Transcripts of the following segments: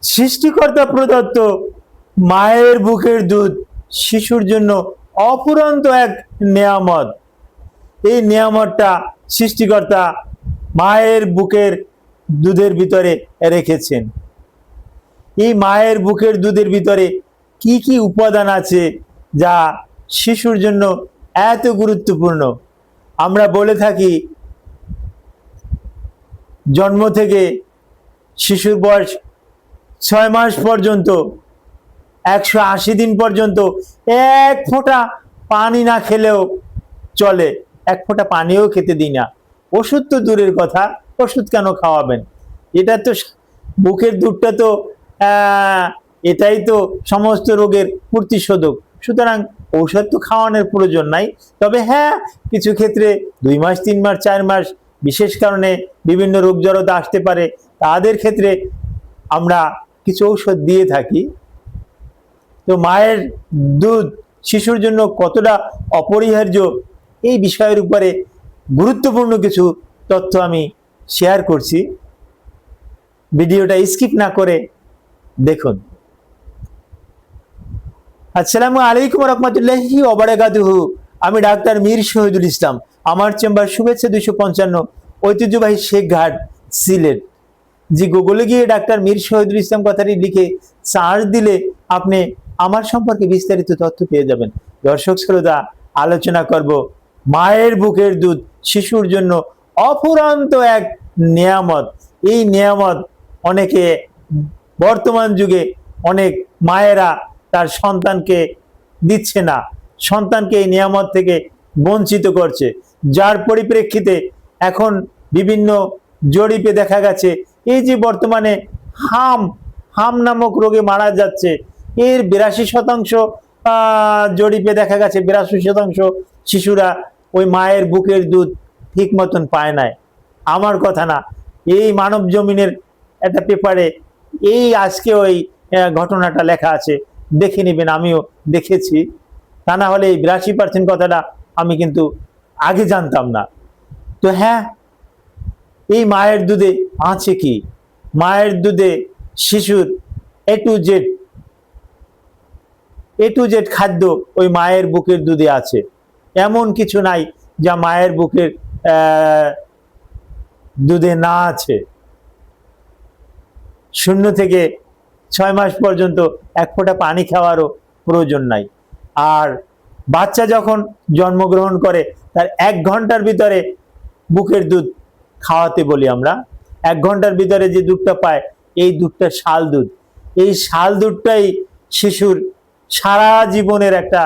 সৃষ্টিকর্তা প্রদত্ত মায়ের বুকের দুধ শিশুর জন্য অফুরন্ত এক নেয়ামত। এই নেয়ামতটা সৃষ্টিকর্তা মায়ের বুকের দুধের ভিতরে রেখেছেন। এই মায়ের বুকের দুধের ভিতরে কি কি উপাদান আছে যা শিশুর জন্য এত গুরুত্বপূর্ণ? আমরা বলে থাকি জন্ম থেকে শিশুর বয়স 6 মাস পর্যন্ত 180 দিন পর্যন্ত এক ফোঁটা পানি না খেলেও চলে, এক ফোঁটা পানিও খেতে দিই না। ওষুধ তো দূরের কথা, ওষুধ কেন খাওয়াবেন? এটা তো বুকের দুধটা তো এটাই তো সমস্ত রোগের প্রতিষেধক। সুতরাং ঔষধ তো খাওয়ানোর প্রয়োজন নাই। তবে হ্যাঁ, কিছু ক্ষেত্রে 2 মাস 3 মাস 4 মাস বিশেষ কারণে বিভিন্ন রোগ জড়তা আসতে পারে, তাদের ক্ষেত্রে আমরা কিছু ঔষধ দিয়ে থাকি। তো মায়ের দুধ শিশুর জন্য কতটা অপরিহার্য এই বিষয়ের উপরে গুরুত্বপূর্ণ কিছু তথ্য আমি শেয়ার করছি। ভিডিওটা স্কিপ না করে দেখুন। আসসালামু আলাইকুম রহমতুল্লাহি ওয়া বারাকাতুহু। আমি ডাক্তার মীর শহীদুল ইসলাম। আমার চেম্বার শুভেচ্ছা 255, ঐতিহ্যবাহী শেখঘাট, সিলেট। জি, গুগলে গিয়ে ডাক্তার মীর শহীদুল ইসলাম কথাটি লিখে সার্চ দিলে আপনি আমার সম্পর্কে বিস্তারিত তথ্য পেয়ে যাবেন। দর্শক শ্রোতা, আলোচনা করব মায়ের বুকের দুধ শিশুর জন্য অফুরন্ত এক নিয়ামত। এই নিয়ামত অনেকে বর্তমান যুগে অনেক মায়েরা তার সন্তানকে দিচ্ছে না, সন্তানকে এই নিয়ামত থেকে বঞ্চিত করছে, যার পরিপ্রেক্ষিতে এখন বিভিন্ন জরিপে দেখা গেছে এই যে বর্তমানে হাম নামক রোগে মারা যাচ্ছে, এর 82% জরিপে দেখা গেছে 82% শিশুরা ওই মায়ের বুকের দুধ ঠিক মতন পায় নাই। আমার কথা না, এই মানব জমিনের একটা পেপারে এই আজকে ওই ঘটনাটা লেখা আছে, দেখে নেবেন। আমিও দেখেছি। তা না হলে এই 82% কথাটা আমি কিন্তু আগে জানতাম না। তো হ্যাঁ, এই মায়ের দুধে আছে কি? মায়ের দুধে শিশুর এ টু জেড খাদ্য ওই মায়ের বুকের দুধে আছে। এমন কিছু নাই যা মায়ের বুকের দুধে না আছে। 0 থেকে 6 মাস পর্যন্ত এক ফোঁটা পানি খাওয়ারও প্রয়োজন নাই। আর বাচ্চা যখন জন্মগ্রহণ করে তার 1 ঘন্টার ভিতরে বুকের দুধ খাওয়াতে বলি আমরা। 1 ঘন্টার ভিতরে যে দুধটা পায় এই দুধটা শাল দুধ। এই শাল দুধটাই শিশুর সারা জীবনের একটা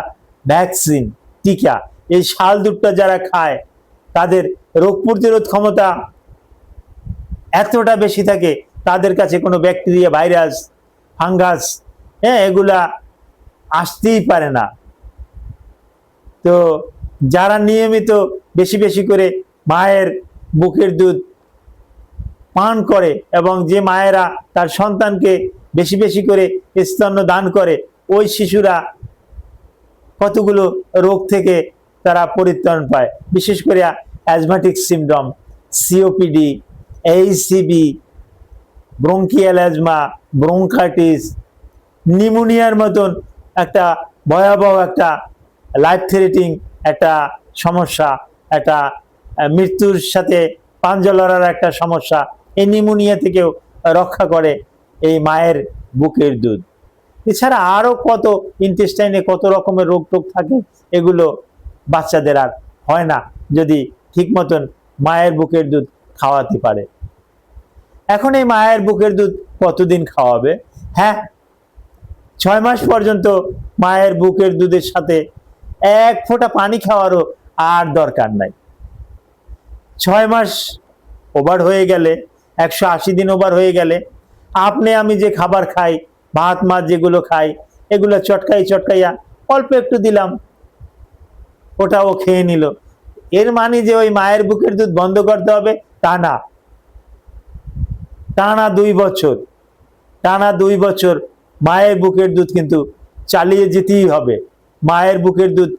ভ্যাকসিন, টিকা। এই শাল দুধটা যারা খায় তাদের রোগ প্রতিরোধ ক্ষমতা এতটা বেশি থাকে, তাদের কাছে কোনো ব্যাকটেরিয়া, ভাইরাস, ফাঙ্গাস এগুলা আসতেই পারে না। তো যারা নিয়মিত বেশি বেশি করে মায়ের বুকের দুধ পান করে এবং যে মায়েরা তার সন্তানকে বেশি বেশি করে স্তন্য দান করে, ওই শিশুরা কতগুলো রোগ থেকে তারা পরিত্রাণ পায়। বিশেষ করে asthmatic syndrome, COPD, HCV, bronchial asthma, bronchitis, নিউমোনিয়ার মতন একটা ভয়াবহ একটা লাইফ থ্রেটিং একটা সমস্যা, একটা মৃত্যুর সাথে পাঞ্জা লড়ার একটা সমস্যা, এই নিউমোনিয়া থেকেও রক্ষা করে এই মায়ের বুকের দুধ। এছাড়া আরও কত ইন্টেস্টাইনে কত রকমের রোগ টোগ থাকে, এগুলো বাচ্চাদের আর হয় না যদি ঠিক মতন মায়ের বুকের দুধ খাওয়াতে পারে। এখন এই মায়ের বুকের দুধ কতদিন খাওয়াবে? হ্যাঁ, 6 মাস পর্যন্ত মায়ের বুকের দুধের সাথে এক ফোঁটা পানি খাওয়ারও আর দরকার নাই। 6 মাস ওভার হয়ে গেলে, 180 দিন ওভার হয়ে গেলে আপনি আমি যে খাবার খাই, ভাত মাছ যেগুলো খাই, এগুলো চটকাইয়া অল্প একটু দিলাম, ওটাও খেয়ে নিল। এর মানে যে ওই মায়ের বুকের দুধ বন্ধ করতে হবে তা না। টানা 2 বছর মায়ের বুকের দুধ কিন্তু চালিয়ে যেতেই হবে। মায়ের বুকের দুধ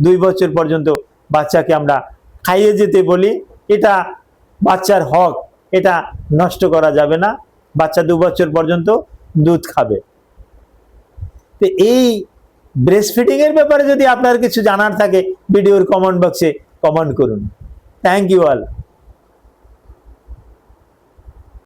2 বছর পর্যন্ত বাচ্চাকে আমরা খাইয়ে যেতে বলি। এটা বাচ্চার হক, এটা নষ্ট করা যাবে না। বাচ্চা 2 বছর পর্যন্ত দুধ খাবে। তো এই ব্রেস্ট ফিডিং এর ব্যাপারে যদি আপনার কিছু জানার থাকে ভিডিওর কমেন্ট বক্সে কমেন্ট করুন। Thank you all.